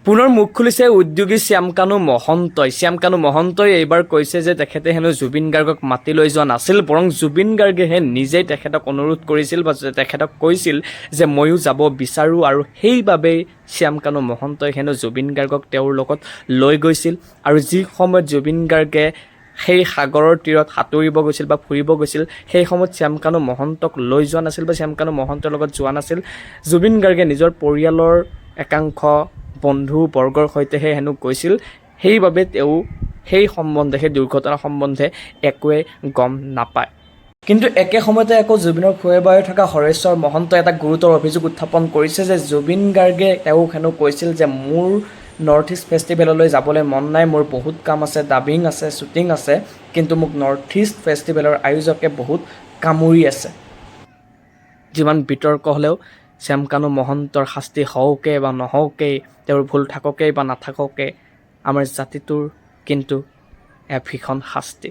পুনৰ মুখ খুলিছে উদ্যোগী শ্যামকানু মহন্তই এইবাৰ কৈছে যে তেখেতে হেনো জুবিন গাৰ্গক মাতি লৈ যোৱা নাছিল, বৰং জুবিন গাৰ্গেহে নিজেই তেখেতক অনুৰোধ কৰিছিল বা তেখেতক কৈছিল যে ময়ো যাব বিচাৰোঁ, আৰু সেইবাবেই শ্যামকানু মহন্তই হেনো জুবিন গাৰ্গক তেওঁৰ লগত লৈ গৈছিল। আৰু যি সময়ত জুবিন গাৰ্গে সেই সাগৰৰ তীৰত সাঁতুৰিব গৈছিল বা ফুৰিব গৈছিল, সেই সময়ত শ্যামকানু মহন্তক লৈ যোৱা নাছিল বা শ্যামকানু মহন্তৰ লগত যোৱা নাছিল। জুবিন গাৰ্গে নিজৰ পৰিয়ালৰ একাংশ বন্ধু বৰ্গৰ সৈতেহে হেনো গৈছিল, সেইবাবে তেওঁ সেই দুৰ্ঘটনা সম্বন্ধে একোৱে গম নাপায়। কিন্তু একে সময়তে আকৌ জুবিনৰ খুৱে বাৱে থকা হৰেশ্বৰ মহন্তই এটা গুৰুতৰ অভিযোগ উত্থাপন কৰিছে যে জুবিন গাৰ্গে তেওঁক হেনো কৈছিল যে মোৰ নৰ্থ ইষ্ট ফেষ্টিভেললৈ যাবলৈ মন নাই, মোৰ বহুত কাম আছে, ডাবিং আছে, শ্বুটিং আছে, কিন্তু মোক নৰ্থ ইষ্ট ফেষ্টিভেলৰ আয়োজকে বহুত কামুৰি আছে। যিমান বিতৰ্ক হ'লেও শ্যামকানু মহন্তৰ শাস্তি হওঁকে বা নহওকেই, তেওঁৰ ভুল থাককেই বা নাথাককে, আমাৰ জাতিটোৰ কিন্তু ভীষণ শাস্তি।